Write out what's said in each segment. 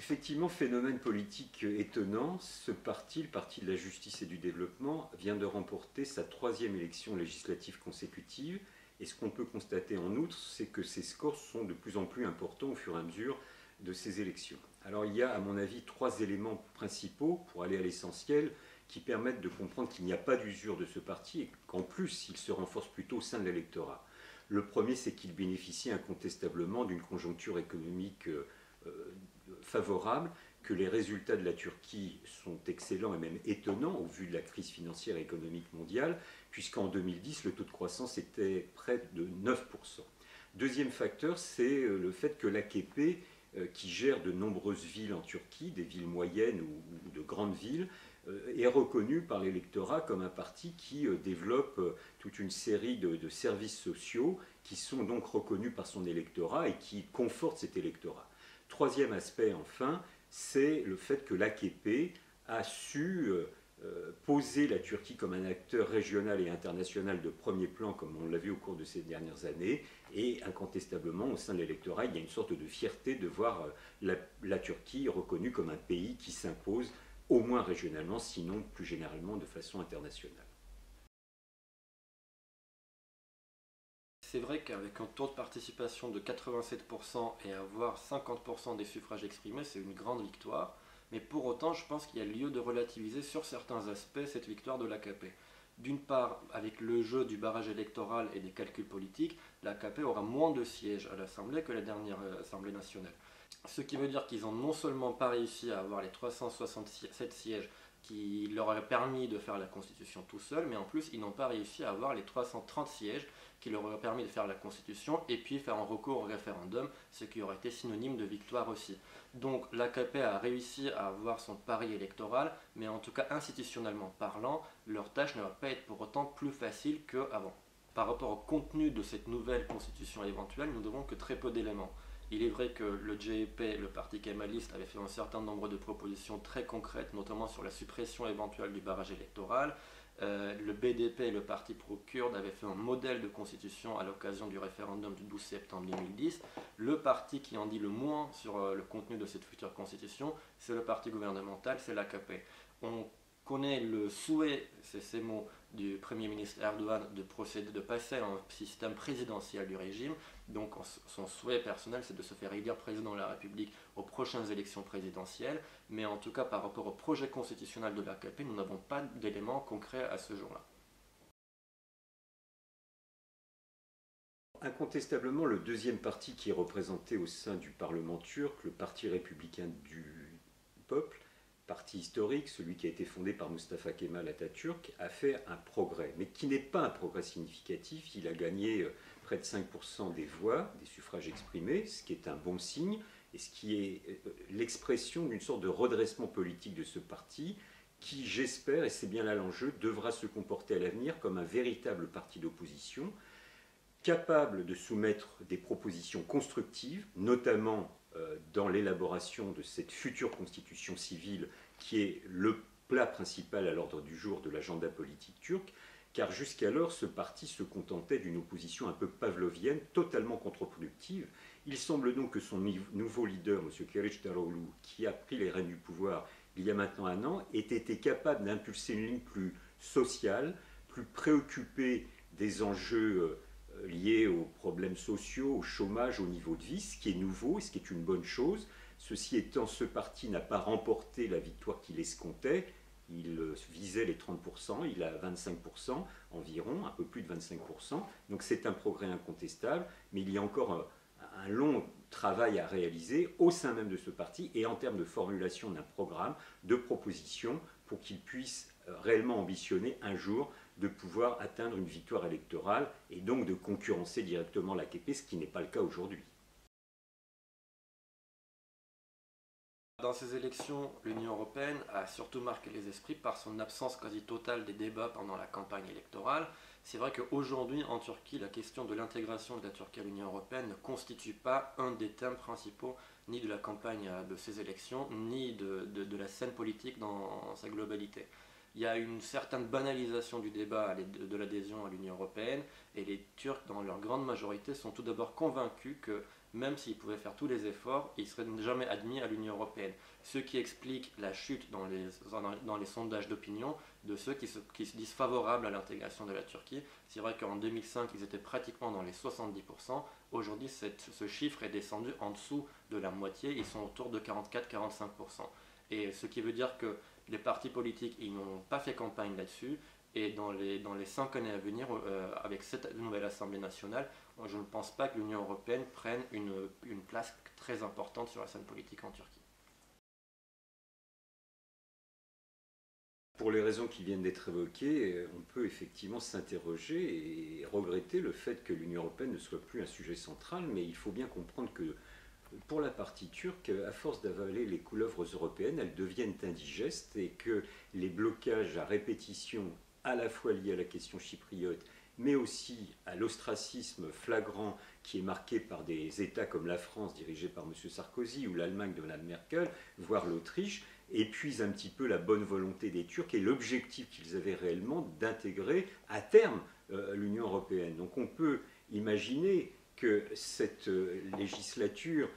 Effectivement, phénomène politique étonnant, ce parti, le Parti de la justice et du développement, vient de remporter sa troisième élection législative consécutive. Et ce qu'on peut constater en outre, c'est que ces scores sont de plus en plus importants au fur et à mesure de ces élections. Alors il y a, à mon avis, trois éléments principaux, pour aller à l'essentiel, qui permettent de comprendre qu'il n'y a pas d'usure de ce parti et qu'en plus, il se renforce plutôt au sein de l'électorat. Le premier, c'est qu'il bénéficie incontestablement d'une conjoncture économique favorable, que les résultats de la Turquie sont excellents et même étonnants au vu de la crise financière et économique mondiale, puisqu'en 2010, le taux de croissance était près de 9%. Deuxième facteur, c'est le fait que l'AKP, qui gère de nombreuses villes en Turquie, des villes moyennes ou de grandes villes, est reconnu par l'électorat comme un parti qui développe toute une série de services sociaux qui sont donc reconnus par son électorat et qui confortent cet électorat. Troisième aspect, enfin, c'est le fait que l'AKP a su poser la Turquie comme un acteur régional et international de premier plan, comme on l'a vu au cours de ces dernières années, et incontestablement, au sein de l'électorat, il y a une sorte de fierté de voir la Turquie reconnue comme un pays qui s'impose, au moins régionalement, sinon plus généralement de façon internationale. C'est vrai qu'avec un taux de participation de 87% et avoir 50% des suffrages exprimés, c'est une grande victoire. Mais pour autant, je pense qu'il y a lieu de relativiser sur certains aspects cette victoire de l'AKP. D'une part, avec le jeu du barrage électoral et des calculs politiques, l'AKP aura moins de sièges à l'Assemblée que la dernière Assemblée nationale. Ce qui veut dire qu'ils n'ont non seulement pas réussi à avoir les 367 sièges qui leur auraient permis de faire la Constitution tout seuls, mais en plus ils n'ont pas réussi à avoir les 330 sièges qui leur auraient permis de faire la Constitution et puis faire un recours au référendum, ce qui aurait été synonyme de victoire aussi. Donc l'AKP a réussi à avoir son pari électoral, mais en tout cas institutionnellement parlant, leur tâche ne va pas être pour autant plus facile qu'avant. Par rapport au contenu de cette nouvelle constitution éventuelle, nous n'avons que très peu d'éléments. Il est vrai que le JP, le parti kémaliste, avait fait un certain nombre de propositions très concrètes, notamment sur la suppression éventuelle du barrage électoral. Le BDP, le parti pro-kurde, avait fait un modèle de constitution à l'occasion du référendum du 12 septembre 2010. Le parti qui en dit le moins sur le contenu de cette future constitution, c'est le parti gouvernemental, c'est l'AKP. On connaît le souhait, c'est ces mots, du Premier ministre Erdogan de procéder, de passer à un système présidentiel du régime. Donc son souhait personnel, c'est de se faire élire président de la République aux prochaines élections présidentielles. Mais en tout cas, par rapport au projet constitutionnel de l'AKP, nous n'avons pas d'éléments concrets à ce jour-là. Incontestablement, le deuxième parti qui est représenté au sein du Parlement turc, le Parti républicain du peuple, parti historique, celui qui a été fondé par Mustafa Kemal Atatürk, a fait un progrès, mais qui n'est pas un progrès significatif. Il a gagné près de 5% des voix, des suffrages exprimés, ce qui est un bon signe, et ce qui est l'expression d'une sorte de redressement politique de ce parti, qui, j'espère, et c'est bien là l'enjeu, devra se comporter à l'avenir comme un véritable parti d'opposition, capable de soumettre des propositions constructives, notamment dans l'élaboration de cette future constitution civile qui est le plat principal à l'ordre du jour de l'agenda politique turc, car jusqu'alors ce parti se contentait d'une opposition un peu pavlovienne, totalement contre-productive. Il semble donc que son nouveau leader, M. Kılıçdaroğlu, qui a pris les rênes du pouvoir il y a maintenant un an, ait été capable d'impulser une ligne plus sociale, plus préoccupée des enjeux liés aux problèmes sociaux, au chômage, au niveau de vie, ce qui est nouveau et ce qui est une bonne chose. Ceci étant, ce parti n'a pas remporté la victoire qu'il escomptait. Il visait les 30%, il a 25% environ, un peu plus de 25%. Donc c'est un progrès incontestable, mais il y a encore un long travail à réaliser au sein même de ce parti et en termes de formulation d'un programme, de propositions, pour qu'il puisse réellement ambitionner un jour de pouvoir atteindre une victoire électorale et donc de concurrencer directement l'AKP, ce qui n'est pas le cas aujourd'hui. Dans ces élections, l'Union européenne a surtout marqué les esprits par son absence quasi totale des débats pendant la campagne électorale. C'est vrai qu'aujourd'hui, en Turquie, la question de l'intégration de la Turquie à l'Union européenne ne constitue pas un des thèmes principaux ni de la campagne de ces élections, ni de la scène politique dans sa globalité. il y a une certaine banalisation du débat de l'adhésion à l'Union européenne, et les Turcs, dans leur grande majorité, sont tout d'abord convaincus que même s'ils pouvaient faire tous les efforts, ils ne seraient jamais admis à l'Union européenne. Ce qui explique la chute dans les sondages d'opinion de ceux qui se disent favorables à l'intégration de la Turquie. C'est vrai qu'en 2005, ils étaient pratiquement dans les 70%. Aujourd'hui, ce chiffre est descendu en dessous de la moitié. Ils sont autour de 44-45%. Et ce qui veut dire que les partis politiques, ils n'ont pas fait campagne là-dessus. Et dans les 5 années à venir, avec cette nouvelle Assemblée nationale, je ne pense pas que l'Union européenne prenne une place très importante sur la scène politique en Turquie. Pour les raisons qui viennent d'être évoquées, on peut effectivement s'interroger et regretter le fait que l'Union européenne ne soit plus un sujet central, mais il faut bien comprendre que pour la partie turque, à force d'avaler les couleuvres européennes, elles deviennent indigestes et que les blocages à répétition, à la fois liés à la question chypriote, mais aussi à l'ostracisme flagrant qui est marqué par des États comme la France dirigée par M. Sarkozy ou l'Allemagne de Mme Merkel, voire l'Autriche, épuisent un petit peu la bonne volonté des Turcs et l'objectif qu'ils avaient réellement d'intégrer à terme l'Union européenne. Donc on peut imaginer que cette législature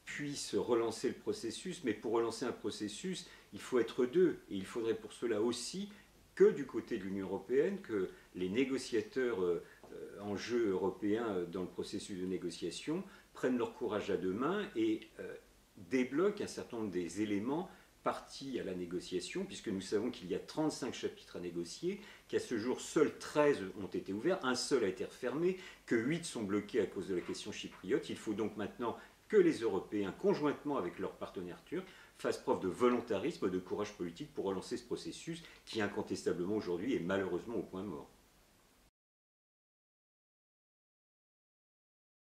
puisse relancer le processus, mais pour relancer un processus, il faut être deux. Et il faudrait pour cela aussi que du côté de l'Union européenne, que les négociateurs en jeu européens dans le processus de négociation prennent leur courage à deux mains et débloquent un certain nombre des éléments partis à la négociation, puisque nous savons qu'il y a 35 chapitres à négocier, qu'à ce jour, seuls 13 ont été ouverts, un seul a été refermé, que 8 sont bloqués à cause de la question chypriote. Il faut donc maintenant que les Européens, conjointement avec leurs partenaires turcs, fassent preuve de volontarisme, de courage politique pour relancer ce processus qui incontestablement aujourd'hui est malheureusement au point mort.